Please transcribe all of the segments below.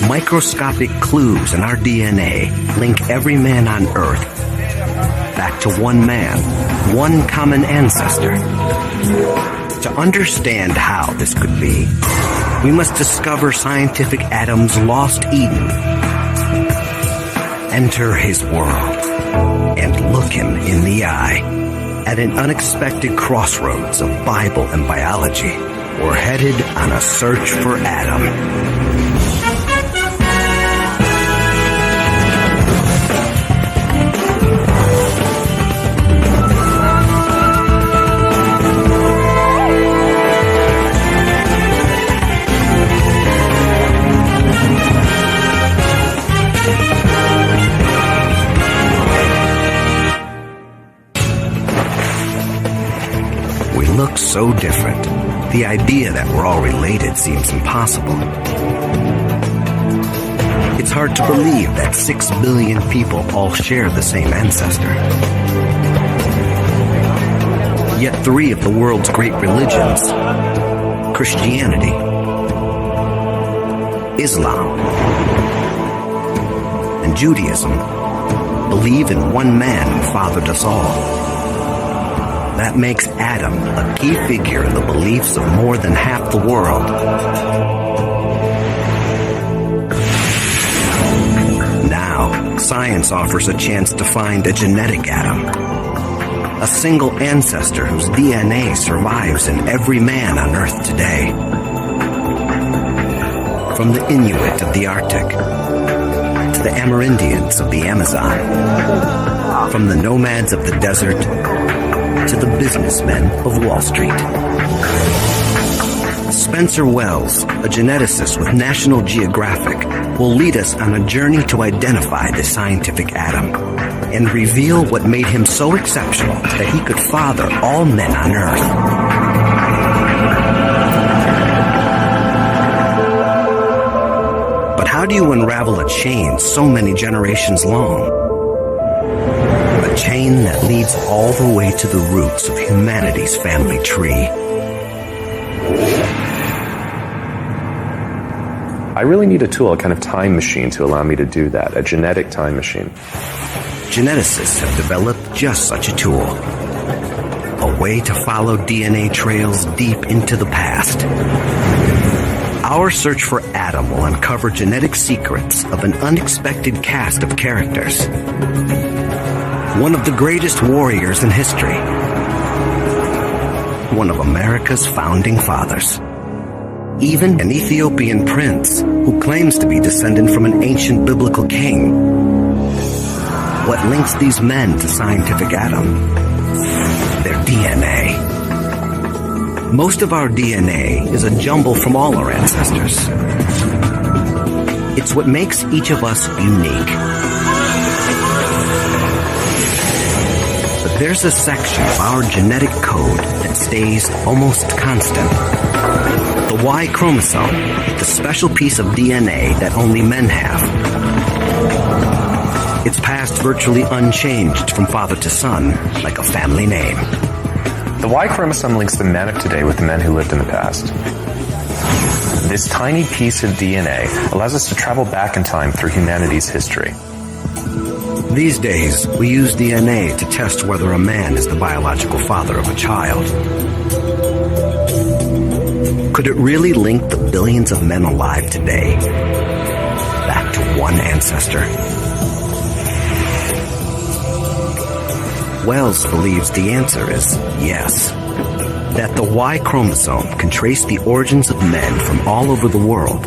microscopic clues in our DNA link every man on Earth back to one man, one common ancestor. To understand how this could be, we must discover scientific Adam's lost Eden, enter his world, and look him in the eye. At an unexpected crossroads of Bible and biology, we're headed on a search for Adam. Look so different. The idea that we're all related seems impossible. It's hard to believe that 6 billion people all share the same ancestor. Yet 3 of the world's great religions, Christianity, Islam, and Judaism, believe in one man who fathered us all. That makes Adam a key figure in the beliefs of more than half the world. Now, science offers a chance to find a genetic Adam, a single ancestor whose DNA survives in every man on Earth today. From the Inuit of the Arctic to the Amerindians of the Amazon, from the nomads of the desert to the businessmen of Wall Street. Spencer Wells, a geneticist with National Geographic, will lead us on a journey to identify the scientific Adam and reveal what made him so exceptional that he could father all men on Earth. But how do you unravel a chain so many generations long? A chain that leads all the way to the roots of humanity's family tree. I really need a tool, a kind of time machine to allow me to do that, a genetic time machine. Geneticists have developed just such a tool. A way to follow DNA trails deep into the past. Our search for Adam will uncover genetic secrets of an unexpected cast of characters. One of the greatest warriors in history. One of America's founding fathers. Even an Ethiopian prince who claims to be descended from an ancient biblical king. What links these men to scientific Adam? Their DNA. Most of our DNA is a jumble from all our ancestors. It's what makes each of us unique. There's a section of our genetic code that stays almost constant. The Y chromosome, the special piece of DNA that only men have. It's passed virtually unchanged from father to son, like a family name. The Y chromosome links the men of today with the men who lived in the past. This tiny piece of DNA allows us to travel back in time through humanity's history. These days, we use DNA to test whether a man is the biological father of a child. Could it really link the billions of men alive today back to one ancestor? Wells believes the answer is yes. That the Y chromosome can trace the origins of men from all over the world.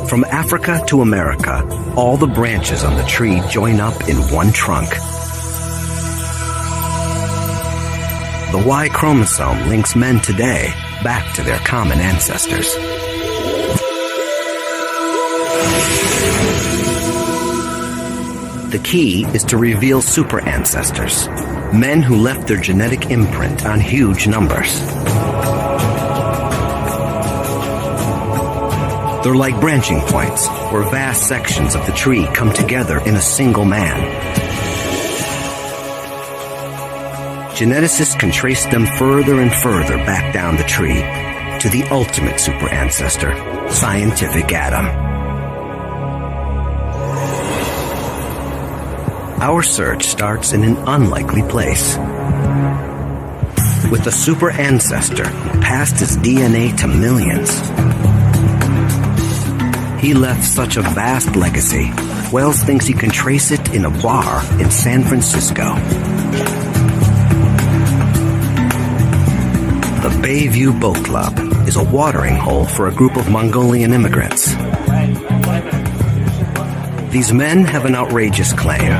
From Africa to America, all the branches on the tree join up in one trunk. The Y chromosome links men today back to their common ancestors. The key is to reveal super ancestors, men who left their genetic imprint on huge numbers. They're like branching points, where vast sections of the tree come together in a single man. Geneticists can trace them further and further back down the tree, to to the ultimate super ancestor, scientific Adam. Our search starts in an unlikely place. With a super ancestor who passed his DNA to millions. He left such a vast legacy, Wells thinks he can trace it in a bar in San Francisco. The Bayview Boat Club is a watering hole for a group of Mongolian immigrants. These men have an outrageous claim.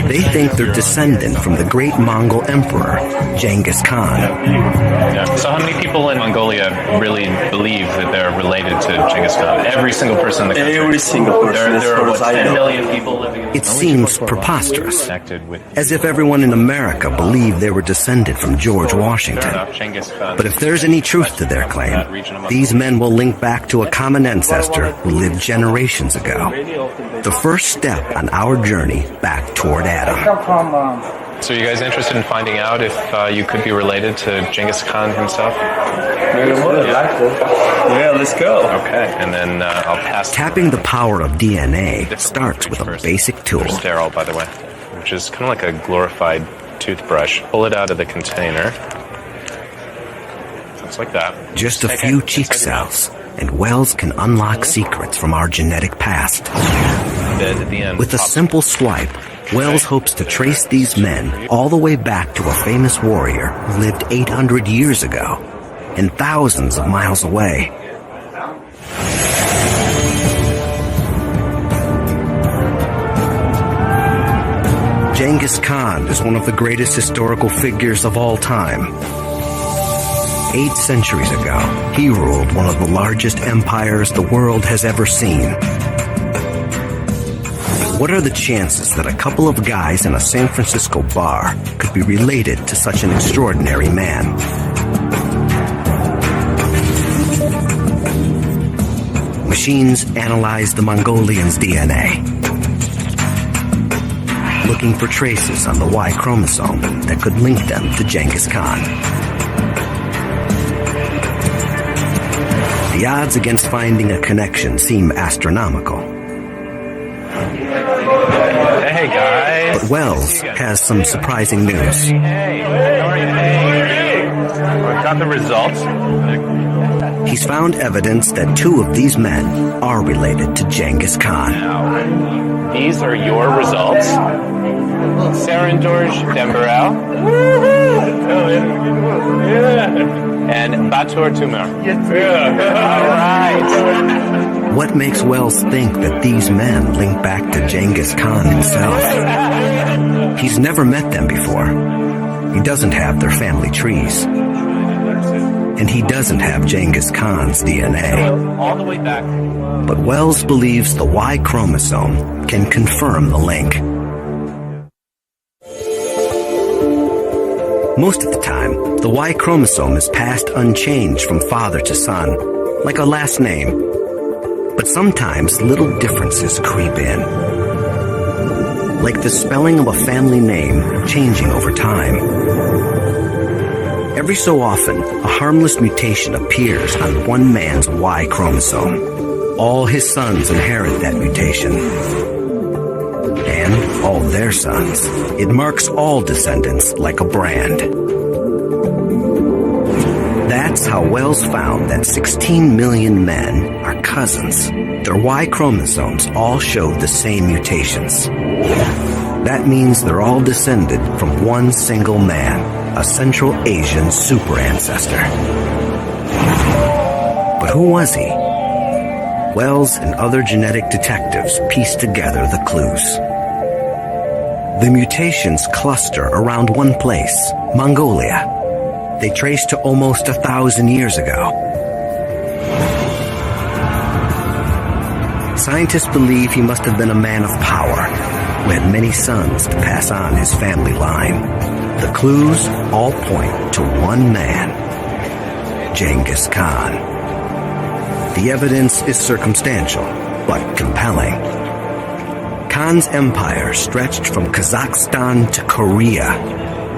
They think they're descendant from the great Mongol emperor, Genghis Khan. Yeah. So how many people in Mongolia really believe that they're related to Genghis Khan? Every single person in the country? Every single person. There are, 10 million people living in It seems preposterous, as if everyone in America believed they were descended from George Washington. But if there's any truth to their claim, these men will link back to a common ancestor who lived generations ago. The first step on our journey back toward Adam. So are you guys interested in finding out if you could be related to Genghis Khan himself? Yeah, let's go. Okay, and then I'll pass... Tapping the power of DNA starts with a basic tool. They're sterile, by the way, which is kind of like a glorified toothbrush. Pull it out of the container. Just like that. Just a few cheek cells, and Wells can unlock secrets from our genetic past. With a simple swipe, Wells hopes to trace these men all the way back to a famous warrior who lived 800 years ago and thousands of miles away. Genghis Khan is one of the greatest historical figures of all time. 8 centuries ago, he ruled one of the largest empires the world has ever seen. What are the chances that a couple of guys in a San Francisco bar could be related to such an extraordinary man? Machines analyze the Mongolians' DNA, looking for traces on the Y chromosome that could link them to Genghis Khan. The odds against finding a connection seem astronomical. Hey, guys. But Wells has some surprising news. Hey, I've got the results. He's found evidence that 2 of these men are related to Genghis Khan. Now, these are your results. Sarah and George Dembarel. And Batur Tumor. All right. What makes Wells think that these men link back to Genghis Khan himself? He's never met them before. He doesn't have their family trees. And he doesn't have Genghis Khan's DNA. All the way back. But Wells believes the Y chromosome can confirm the link. Most of the time, the Y chromosome is passed unchanged from father to son, like a last name. But sometimes little differences creep in. Like the spelling of a family name changing over time. Every so often, a harmless mutation appears on one man's Y chromosome. All his sons inherit that mutation. And all their sons. It marks all descendants like a brand. That's how Wells found that 16 million men are cousins. Their Y chromosomes all show the same mutations. That means they're all descended from one single man, a Central Asian super ancestor. But who was he? Wells and other genetic detectives pieced together the clues. The mutations cluster around one place, Mongolia. They trace to almost 1,000 years ago. Scientists believe he must have been a man of power, who had many sons to pass on his family line. The clues all point to one man, Genghis Khan. The evidence is circumstantial, but compelling. Khan's empire stretched from Kazakhstan to Korea.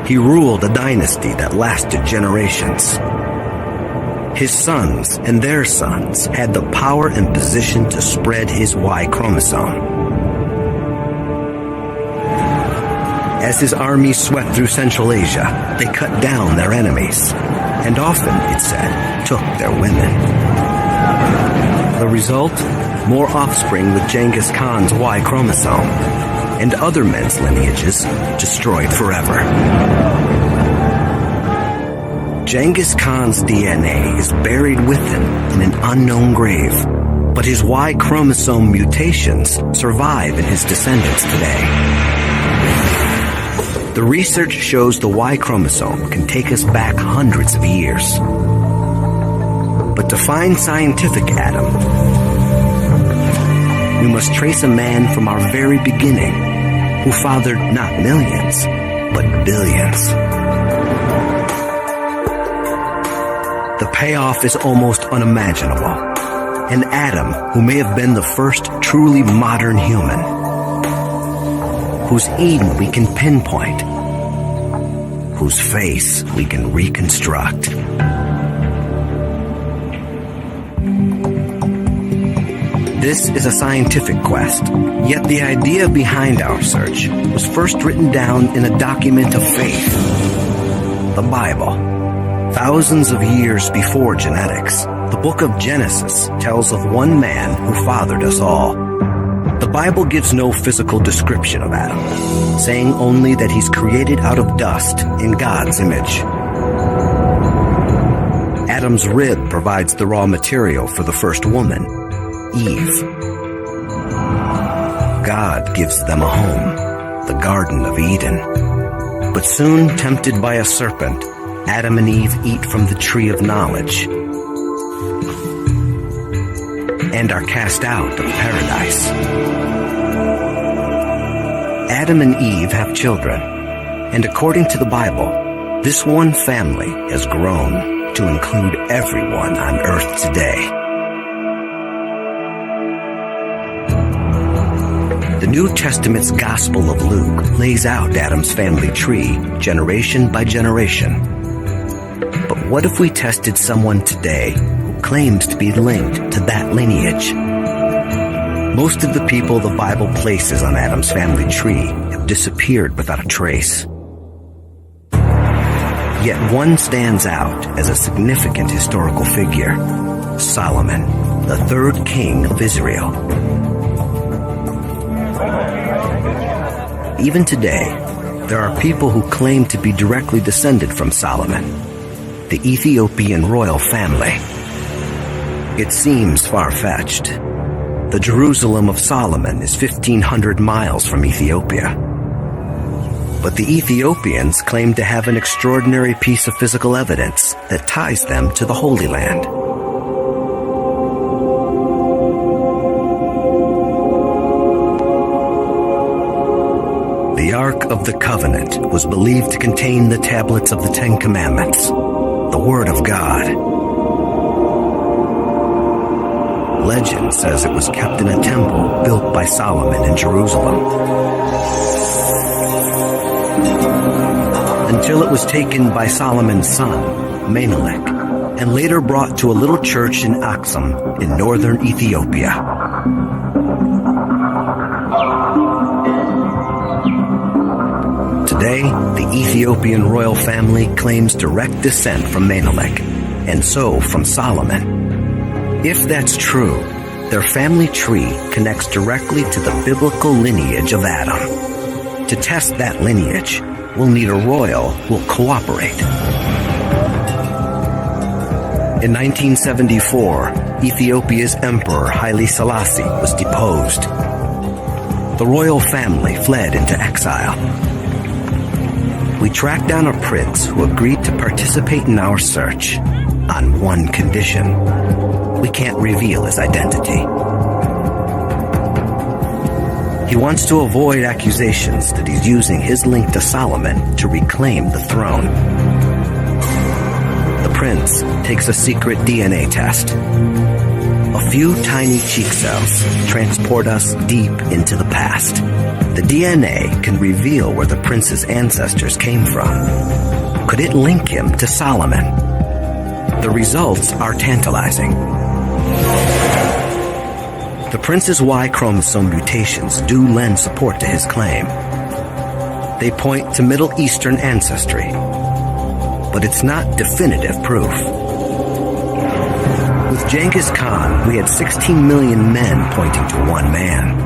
He ruled a dynasty that lasted generations. His sons and their sons had the power and position to spread his Y chromosome. As his armies swept through Central Asia, they cut down their enemies, and often, it said, took their women. The result? More offspring with Genghis Khan's Y chromosome, and other men's lineages destroyed forever. Genghis Khan's DNA is buried with him in an unknown grave, but his Y chromosome mutations survive in his descendants today. The research shows the Y chromosome can take us back hundreds of years. But to find scientific Adam, we must trace a man from our very beginning who fathered not millions, but billions. The payoff is almost unimaginable. An Adam who may have been the first truly modern human, whose Eden we can pinpoint, whose face we can reconstruct. This is a scientific quest, yet the idea behind our search was first written down in a document of faith, the Bible. Thousands of years before genetics, the book of Genesis tells of one man who fathered us all. The Bible gives no physical description of Adam, saying only that he's created out of dust in God's image. Adam's rib provides the raw material for the first woman, Eve. God gives them a home, the Garden of Eden. But soon, tempted by a serpent, Adam and Eve eat from the tree of knowledge and are cast out of paradise. Adam and Eve have children, and according to the Bible, this one family has grown to include everyone on earth today. The New Testament's Gospel of Luke lays out Adam's family tree, generation by generation. But what if we tested someone today who claims to be linked to that lineage? Most of the people the Bible places on Adam's family tree have disappeared without a trace. Yet one stands out as a significant historical figure, Solomon, the third king of Israel. Even today, there are people who claim to be directly descended from Solomon, the Ethiopian royal family. It seems far-fetched. The Jerusalem of Solomon is 1,500 miles from Ethiopia. But the Ethiopians claim to have an extraordinary piece of physical evidence that ties them to the Holy Land. The Ark of the Covenant was believed to contain the tablets of the Ten Commandments, the Word of God. Legend says it was kept in a temple built by Solomon in Jerusalem, until it was taken by Solomon's son, Menelik, and later brought to a little church in Aksum in northern Ethiopia. Today, the Ethiopian royal family claims direct descent from Menelik, and so from Solomon. If that's true, their family tree connects directly to the biblical lineage of Adam. To test that lineage, we'll need a royal who will cooperate. In 1974, Ethiopia's Emperor Haile Selassie was deposed. The royal family fled into exile. We tracked down a prince who agreed to participate in our search on one condition. We can't reveal his identity. He wants to avoid accusations that he's using his link to Solomon to reclaim the throne. The prince takes a secret DNA test. A few tiny cheek cells transport us deep into the past. The DNA can reveal where the prince's ancestors came from. Could it link him to Solomon? The results are tantalizing. The prince's Y chromosome mutations do lend support to his claim. They point to Middle Eastern ancestry, but it's not definitive proof. With Genghis Khan, we had 16 million men pointing to one man.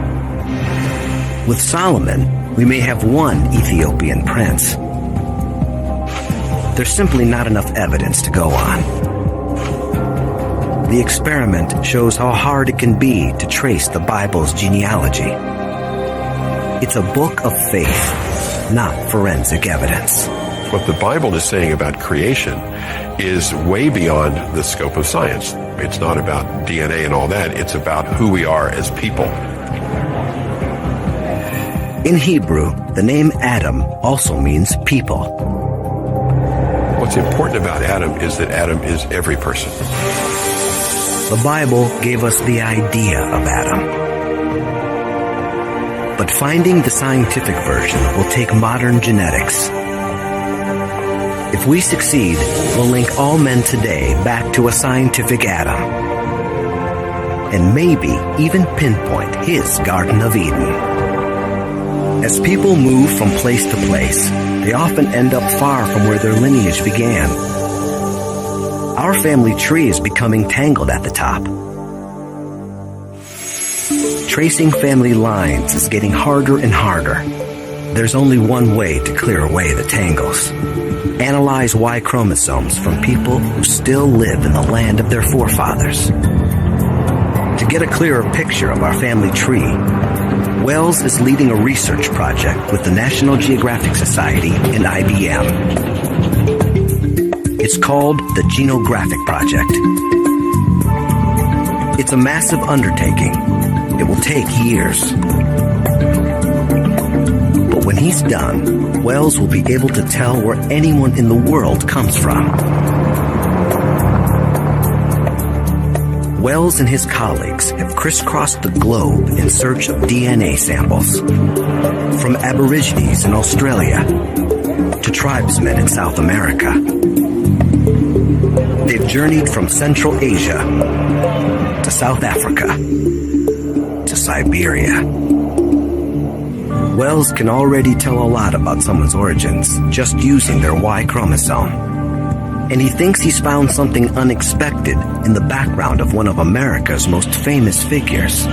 With Solomon, we may have one Ethiopian prince. There's simply not enough evidence to go on. The experiment shows how hard it can be to trace the Bible's genealogy. It's a book of faith, not forensic evidence. What the Bible is saying about creation is way beyond the scope of science. It's not about DNA and all that. It's about who we are as people. In Hebrew, the name Adam also means people. What's important about Adam is that Adam is every person. The Bible gave us the idea of Adam. But finding the scientific version will take modern genetics. If we succeed, we'll link all men today back to a scientific Adam. And maybe even pinpoint his Garden of Eden. As people move from place to place, they often end up far from where their lineage began. Our family tree is becoming tangled at the top. Tracing family lines is getting harder and harder. There's only one way to clear away the tangles. Analyze Y chromosomes from people who still live in the land of their forefathers. To get a clearer picture of our family tree, Wells is leading a research project with the National Geographic Society and IBM. It's called the Genographic Project. It's a massive undertaking. It will take years. But when he's done, Wells will be able to tell where anyone in the world comes from. Wells and his colleagues have crisscrossed the globe in search of DNA samples. From Aborigines in Australia to tribesmen in South America. They've journeyed from Central Asia to South Africa to Siberia. Wells can already tell a lot about someone's origins just using their Y chromosome. And he thinks he's found something unexpected in the background of one of America's most famous figures.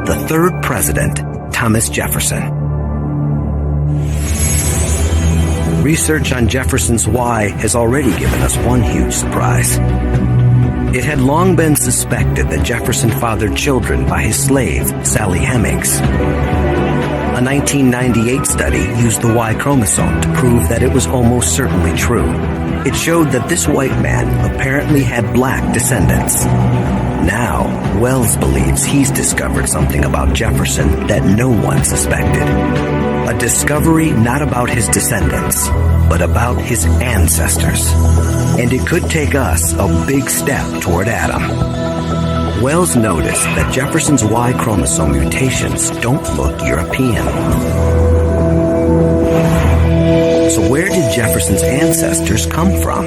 The third president, Thomas Jefferson. Research on Jefferson's Y has already given us one huge surprise. It had long been suspected that Jefferson fathered children by his slave, Sally Hemings. A 1998 study used the Y chromosome to prove that it was almost certainly true. It showed that this white man apparently had black descendants. Now, Wells believes he's discovered something about Jefferson that no one suspected. A discovery not about his descendants, but about his ancestors. And it could take us a big step toward Adam. Wells noticed that Jefferson's Y chromosome mutations don't look European. So where did Jefferson's ancestors come from?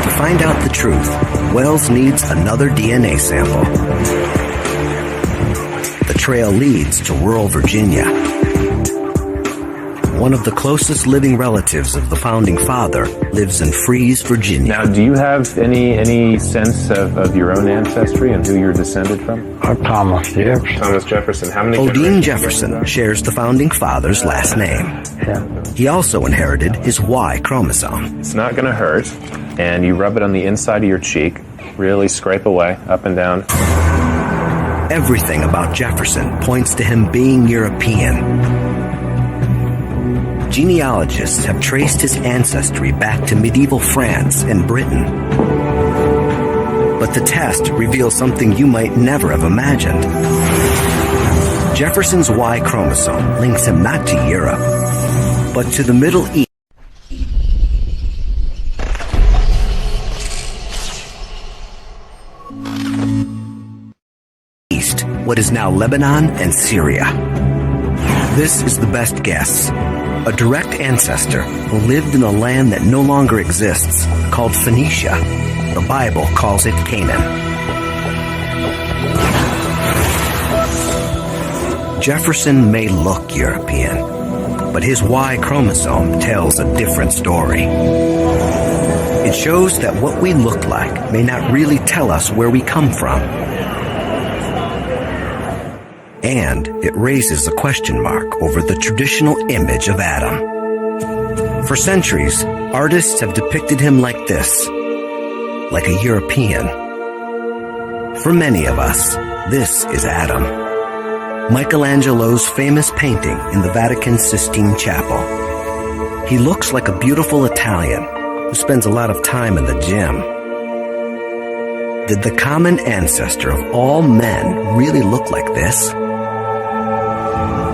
To find out the truth, Wells needs another DNA sample. The trail leads to rural Virginia. One of the closest living relatives of the founding father lives in Fries, Virginia. Now, do you have any sense of your own ancestry and who you're descended from? Thomas Jefferson. Thomas Jefferson. How many Odine Jefferson shares the founding father's last name. Yeah. He also inherited his Y chromosome. It's not going to hurt, and you rub it on the inside of your cheek, really scrape away, up and down. Everything about Jefferson points to him being European. Genealogists have traced his ancestry back to medieval France and Britain. But the test reveals something you might never have imagined. Jefferson's Y chromosome links him not to Europe, but to the Middle East, what is now Lebanon and Syria. This is the best guess. a direct ancestor who lived in a land that no longer exists, called Phoenicia. The Bible calls it Canaan. Jefferson may look European, but his Y chromosome tells a different story. It shows that what we look like may not really tell us where we come from. And it raises a question mark over the traditional image of Adam. For centuries, artists have depicted him like this, like a European. For many of us, this is Adam. Michelangelo's famous painting in the Vatican Sistine Chapel. He looks like a beautiful Italian who spends a lot of time in the gym. Did the common ancestor of all men really look like this?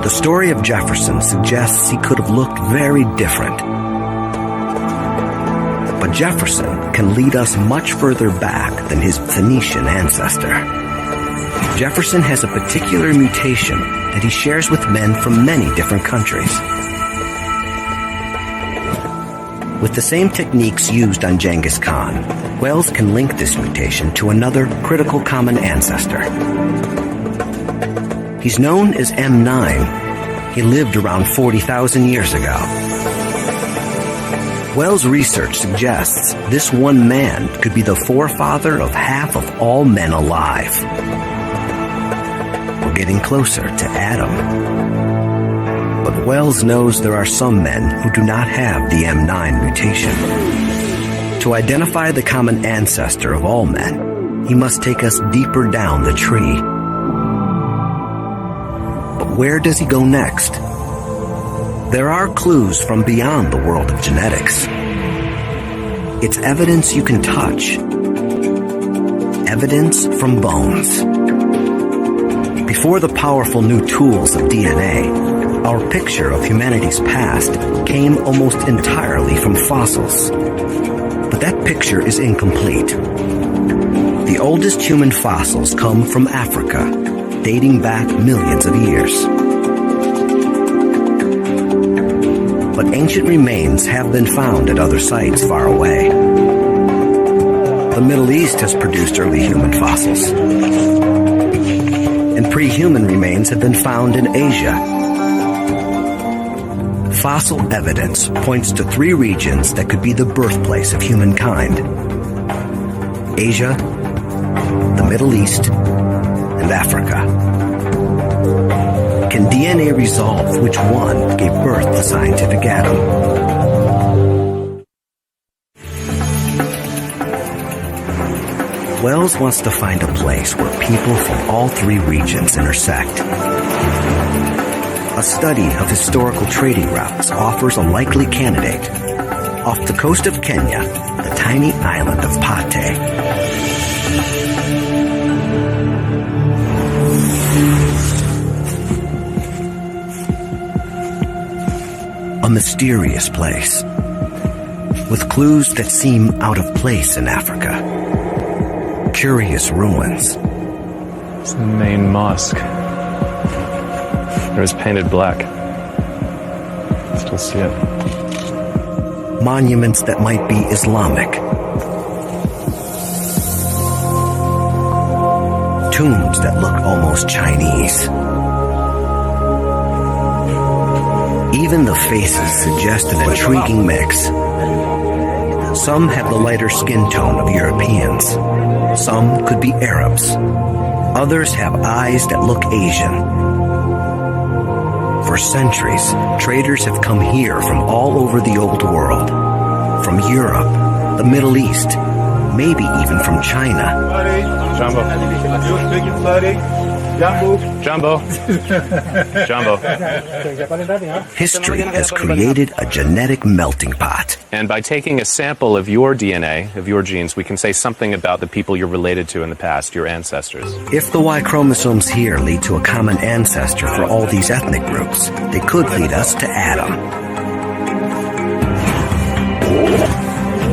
The story of Jefferson suggests he could have looked very different. But Jefferson can lead us much further back than his Phoenician ancestor. Jefferson has a particular mutation that he shares with men from many different countries. With the same techniques used on Genghis Khan, Wells can link this mutation to another critical common ancestor. He's known as M9. He lived around 40,000 years ago. Wells' research suggests this one man could be the forefather of half of all men alive. We're getting closer to Adam. But Wells knows there are some men who do not have the M9 mutation. To identify the common ancestor of all men, he must take us deeper down the tree. But where does he go next? There are clues from beyond the world of genetics. It's evidence you can touch. Evidence from bones. Before the powerful new tools of DNA, our picture of humanity's past came almost entirely from fossils. But that picture is incomplete. The oldest human fossils come from Africa, dating back millions of years. But ancient remains have been found at other sites far away. The Middle East has produced early human fossils. And pre-human remains have been found in Asia. Fossil evidence points to 3 regions that could be the birthplace of humankind: Asia, the Middle East, and Africa. Can DNA resolve which one gave birth to scientific Adam? Wells wants to find a place where people from all 3 regions intersect. A study of historical trading routes offers a likely candidate. Off the coast of Kenya, the tiny island of Pate. A mysterious place, with clues that seem out of place in Africa. Curious ruins. It's the main mosque. It was painted black. Still see it. Monuments that might be Islamic. Tombs that look almost Chinese. Even the faces suggest an intriguing mix. Some have the lighter skin tone of Europeans. Some could be Arabs. Others have eyes that look Asian. For centuries, traders have come here from all over the old world. From Europe, the Middle East, maybe even from China. Jumbo. Jumbo. Jumbo. History has created a genetic melting pot. And by taking a sample of your DNA, of your genes, we can say something about the people you're related to in the past, your ancestors. If the Y chromosomes here lead to a common ancestor for all these ethnic groups, they could lead us to Adam.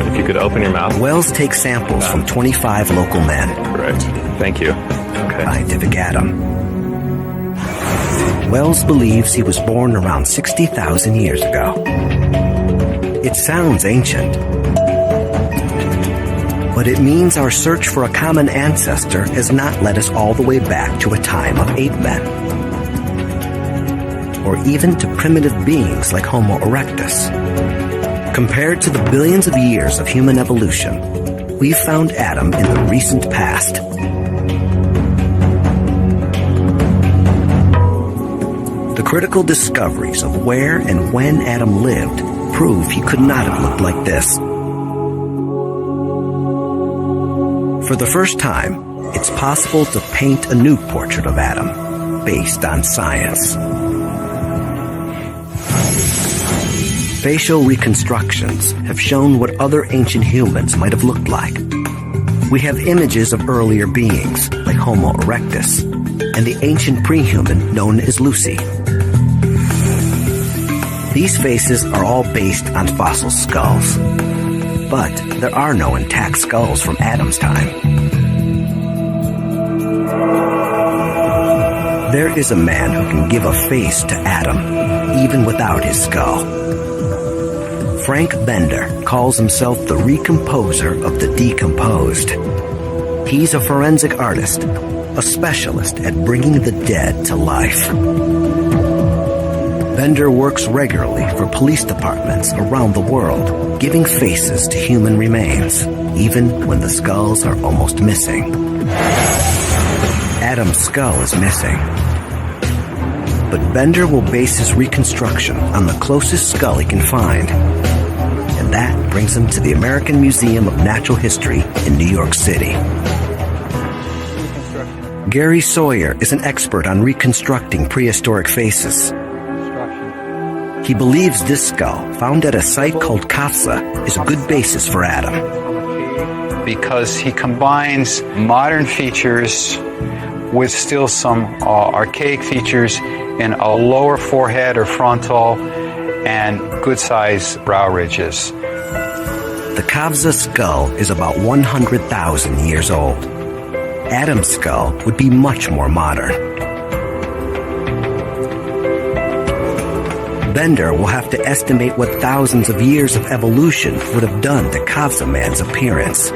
If you could open your mouth. Wells takes samples from 25 local men. Correct. Thank you. Okay. Scientific Adam. Wells believes he was born around 60,000 years ago. It sounds ancient, but it means our search for a common ancestor has not led us all the way back to a time of ape men, or even to primitive beings like Homo erectus. Compared to the billions of years of human evolution, we've found Adam in the recent past. The critical discoveries of where and when Adam lived prove he could not have looked like this. For the first time, it's possible to paint a new portrait of Adam based on science. Facial reconstructions have shown what other ancient humans might have looked like. We have images of earlier beings, like Homo erectus, and the ancient pre-human known as Lucy. These faces are all based on fossil skulls, but there are no intact skulls from Adam's time. There is a man who can give a face to Adam, even without his skull. Frank Bender calls himself the recomposer of the decomposed. He's a forensic artist, a specialist at bringing the dead to life. Bender works regularly for police departments around the world, giving faces to human remains, even when the skulls are almost missing. Adam's skull is missing, but Bender will base his reconstruction on the closest skull he can find. And that brings him to the American Museum of Natural History in New York City. Gary Sawyer is an expert on reconstructing prehistoric faces. He believes this skull, found at a site called Kafsa, is a good basis for Adam. Because he combines modern features with still some archaic features in a lower forehead or frontal and good-sized brow ridges. The Kafsa skull is about 100,000 years old. Adam's skull would be much more modern. Bender will have to estimate what thousands of years of evolution would have done to Kafsa man's appearance.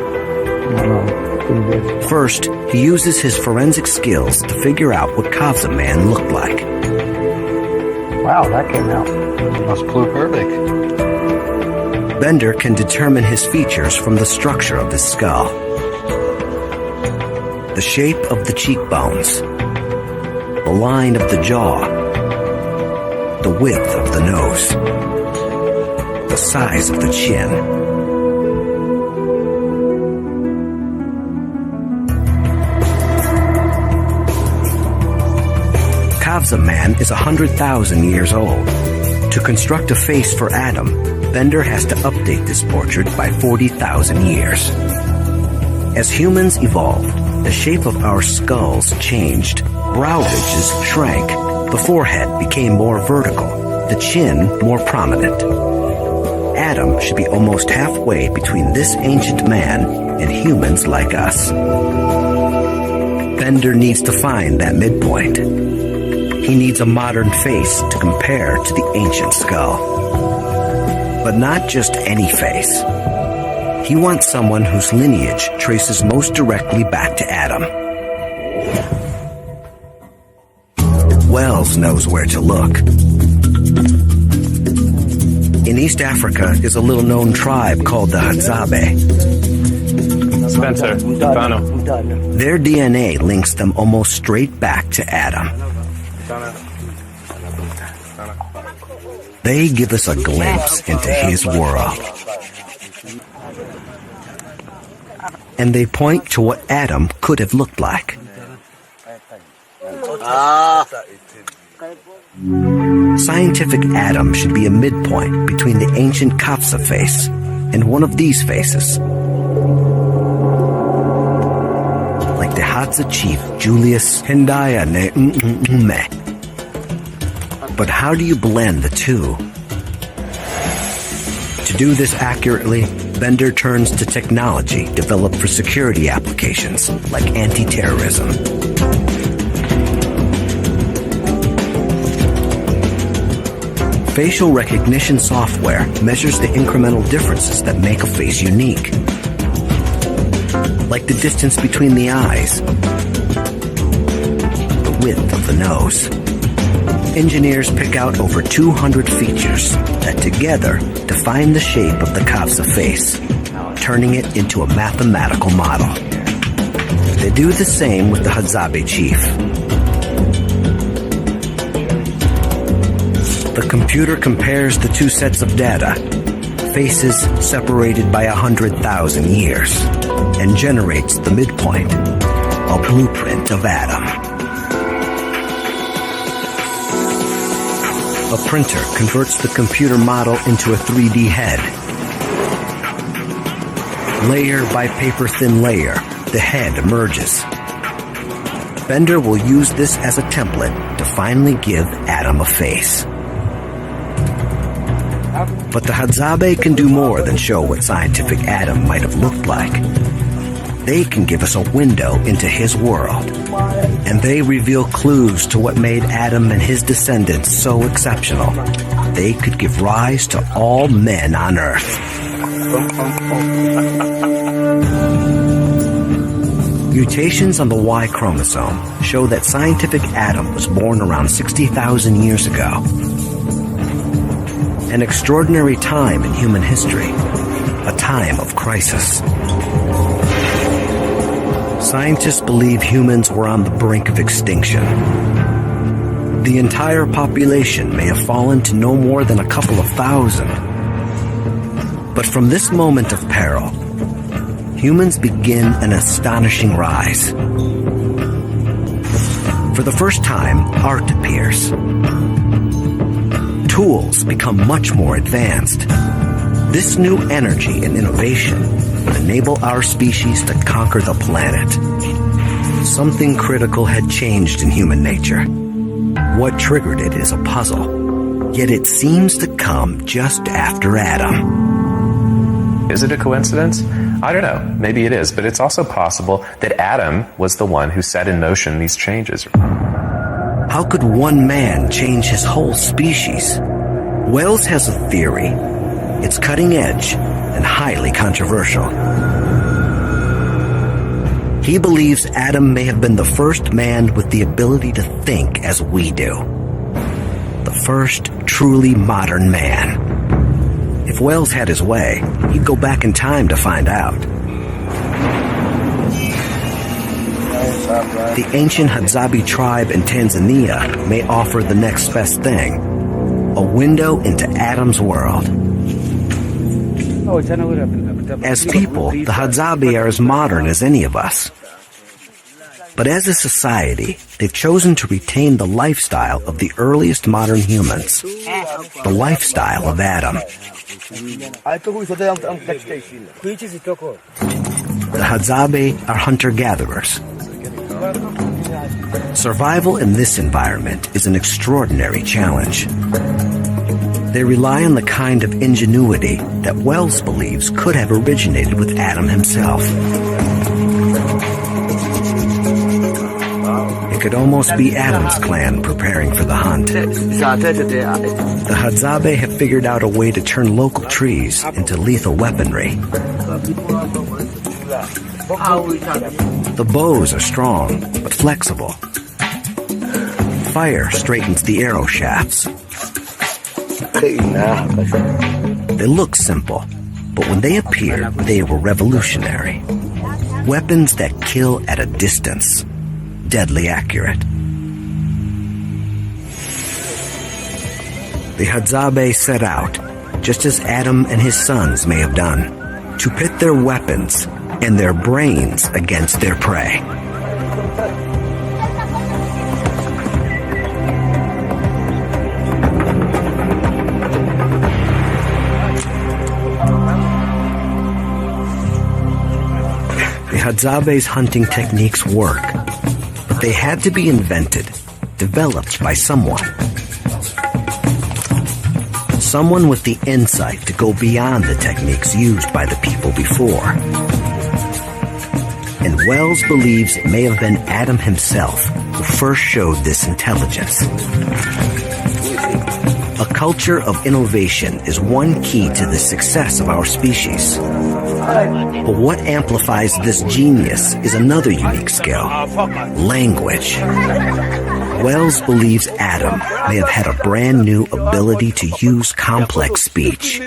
First, he uses his forensic skills to figure out what Kafsa man looked like. Wow, that came out. Must flew perfect. Bender can determine his features from the structure of his skull. The shape of the cheekbones, the line of the jaw, the width of the nose, the size of the chin. Kafsa man is 100,000 years old. To construct a face for Adam, Bender has to update this portrait by 40,000 years. As humans evolved, the shape of our skulls changed. Brow ridges shrank. The forehead became more vertical, the chin more prominent. Adam should be almost halfway between this ancient man and humans like us. Bender needs to find that midpoint. He needs a modern face to compare to the ancient skull. But not just any face. He wants someone whose lineage traces most directly back to Adam. Wells knows where to look. In East Africa is a little-known tribe called the Hadzabe. Spencer, Stefano. Their DNA links them almost straight back to Adam. They give us a glimpse into his world. And they point to what Adam could have looked like. Scientific Adam should be a midpoint between the ancient Kafsa face and one of these faces. Like the Hadza chief Julius Hendaya Ne M'me. But how do you blend the two? To do this accurately, Bender turns to technology developed for security applications like anti-terrorism. Facial recognition software measures the incremental differences that make a face unique, like the distance between the eyes, the width of the nose. Engineers pick out over 200 features that together define the shape of the Kafsa face, turning it into a mathematical model. They do the same with the Hadzabe chief. The computer compares the two sets of data, faces separated by 100,000 years, and generates the midpoint, a blueprint of Adam. A printer converts the computer model into a 3D head. Layer by paper-thin layer, the head emerges. Bender will use this as a template to finally give Adam a face. But the Hadzabe can do more than show what scientific Adam might have looked like. They can give us a window into his world, and they reveal clues to what made Adam and his descendants so exceptional. They could give rise to all men on Earth. Mutations on the Y chromosome show that scientific Adam was born around 60,000 years ago. An extraordinary time in human history, a time of crisis. Scientists believe humans were on the brink of extinction. The entire population may have fallen to no more than a couple of thousand. But from this moment of peril, humans begin an astonishing rise. For the first time, art appears. Tools become much more advanced. This new energy and innovation would enable our species to conquer the planet. Something critical had changed in human nature. What triggered it is a puzzle, yet it seems to come just after Adam. Is it a coincidence? I don't know. Maybe it is, but it's also possible that Adam was the one who set in motion these changes. How could one man change his whole species? Wells has a theory. It's cutting edge and highly controversial. He believes Adam may have been the first man with the ability to think as we do. The first truly modern man. If Wells had his way, he'd go back in time to find out. The ancient Hadzabe tribe in Tanzania may offer the next best thing, a window into Adam's world. As people, the Hadzabe are as modern as any of us. But as a society, they've chosen to retain the lifestyle of the earliest modern humans, the lifestyle of Adam. The Hadzabe are hunter-gatherers. Survival in this environment is an extraordinary challenge. They rely on the kind of ingenuity that Wells believes could have originated with Adam himself. It could almost be Adam's clan preparing for the hunt. The Hadzabe have figured out a way to turn local trees into lethal weaponry. The bows are strong, but flexible. Fire straightens the arrow shafts. They look simple, but when they appeared, they were revolutionary. Weapons that kill at a distance, deadly accurate. The Hadzabe set out, just as Adam and his sons may have done, to pit their weapons and their brains against their prey. The Hadzabe's hunting techniques work, but they had to be invented, developed by someone. Someone with the insight to go beyond the techniques used by the people before. And Wells believes it may have been Adam himself who first showed this intelligence. A culture of innovation is one key to the success of our species. But what amplifies this genius is another unique skill: language. Wells believes Adam may have had a brand new ability to use complex speech.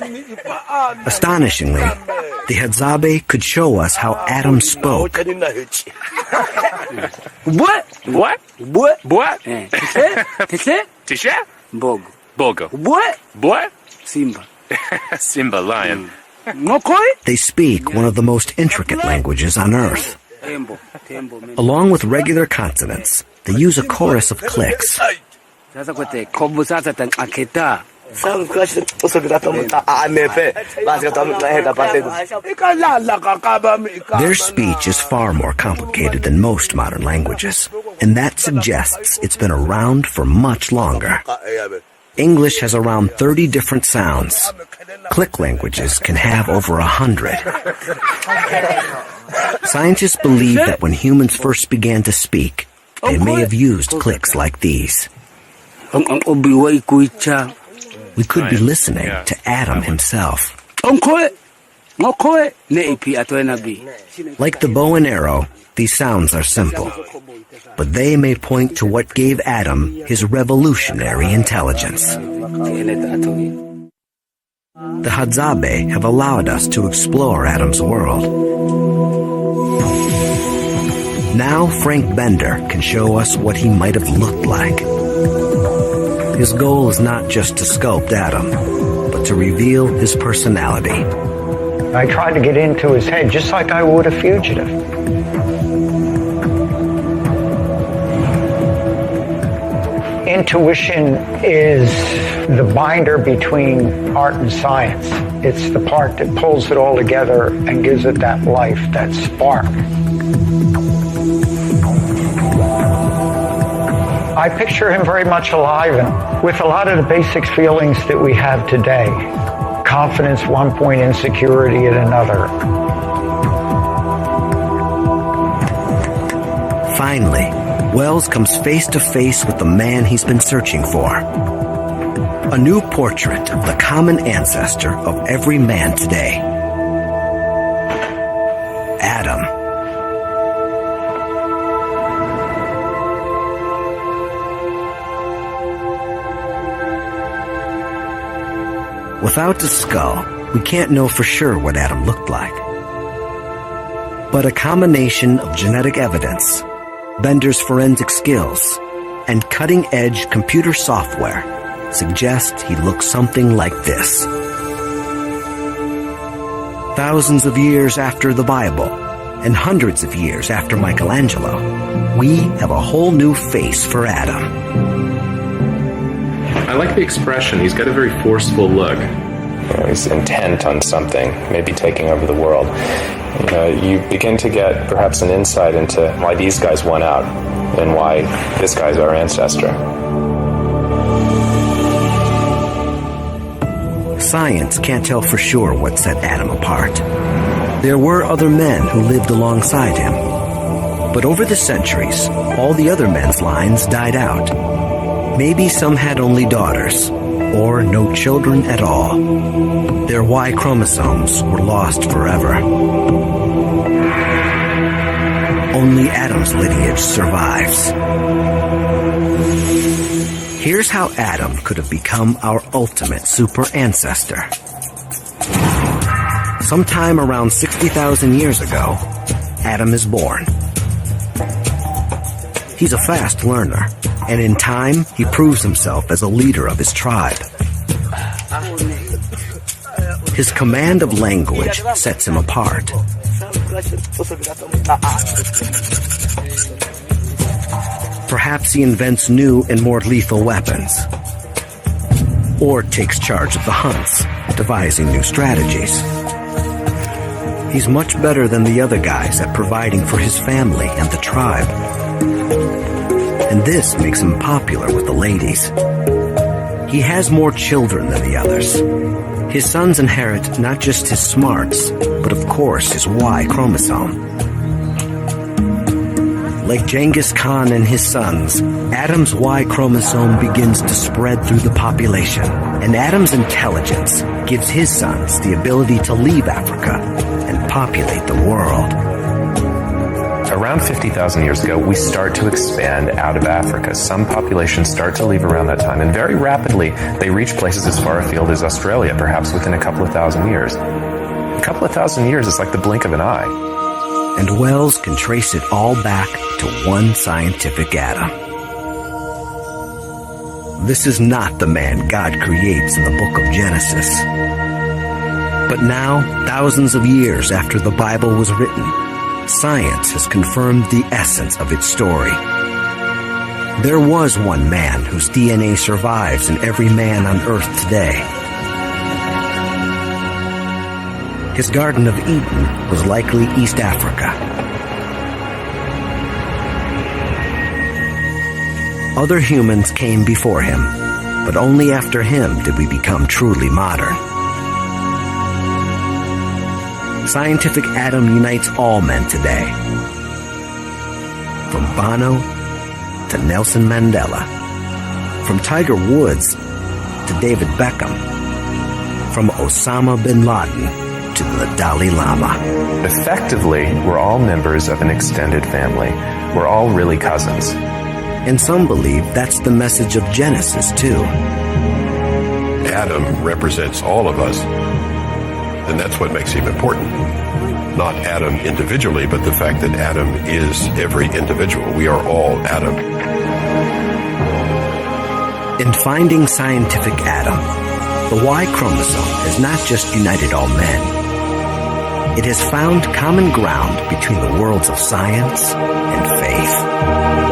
Astonishingly, the Hadzabe could show us how Adam spoke. What? What? What? What? Tisha? Bogo. Bogo. What? What? Simba. Simba, lion. Ngokoi? They speak one of the most intricate languages on Earth. Tembo. Along with regular consonants, they use a chorus of clicks. Sasa kote kobo sasa tan aketa. Their speech is far more complicated than most modern languages, and that suggests it's been around for much longer. English has around 30 different sounds. Click languages can have over 100. Scientists believe that when humans first began to speak, they may have used clicks like these. We could be listening to Adam himself. Like the bow and arrow, these sounds are simple, but they may point to what gave Adam his revolutionary intelligence. The Hadzabe have allowed us to explore Adam's world. Now Frank Bender can show us what he might have looked like. His goal is not just to sculpt Adam, but to reveal his personality. I tried to get into his head just like I would a fugitive. Intuition is the binder between art and science. It's the part that pulls it all together and gives it that life, that spark. I picture him very much alive and with a lot of the basic feelings that we have today. Confidence at one point, insecurity at another. Finally, Wells comes face to face with the man he's been searching for. A new portrait of the common ancestor of every man today. Adam. Without the skull, we can't know for sure what Adam looked like. But a combination of genetic evidence, Bender's forensic skills, and cutting-edge computer software suggests he looks something like this. Thousands of years after the Bible, and hundreds of years after Michelangelo, we have a whole new face for Adam. I like the expression. He's got a very forceful look. He's intent on something, maybe taking over the world. You begin to get perhaps an insight into why these guys won out and why this guy's our ancestor. Science can't tell for sure what set Adam apart. There were other men who lived alongside him. But over the centuries, all the other men's lines died out. Maybe some had only daughters, or no children at all. Their Y chromosomes were lost forever. Only Adam's lineage survives. Here's how Adam could have become our ultimate super ancestor. Sometime around 60,000 years ago, Adam is born. He's a fast learner, and in time, he proves himself as a leader of his tribe. His command of language sets him apart. Perhaps he invents new and more lethal weapons, or takes charge of the hunts, devising new strategies. He's much better than the other guys at providing for his family and the tribe. And this makes him popular with the ladies. He has more children than the others. His sons inherit not just his smarts, but of course his Y chromosome. Like Genghis Khan and his sons, Adam's Y chromosome begins to spread through the population, and Adam's intelligence gives his sons the ability to leave Africa and populate the world. Around 50,000 years ago, we start to expand out of Africa. Some populations start to leave around that time, and very rapidly they reach places as far afield as Australia, perhaps within a couple of thousand years. A couple of thousand years is like the blink of an eye. And Wells can trace it all back to one scientific Adam. This is not the man God creates in the book of Genesis. But now, thousands of years after the Bible was written, science has confirmed the essence of its story. There was one man whose DNA survives in every man on Earth today. His Garden of Eden was likely East Africa. Other humans came before him, but only after him did we become truly modern. Scientific Adam unites all men today. From Bono to Nelson Mandela. From Tiger Woods to David Beckham. From Osama bin Laden to the Dalai Lama. Effectively, we're all members of an extended family. We're all really cousins. And some believe that's the message of Genesis, too. Adam represents all of us, and that's what makes him important. Not Adam individually, but the fact that Adam is every individual. We are all Adam. In finding scientific Adam, the Y chromosome has not just united all men. It has found common ground between the worlds of science and faith.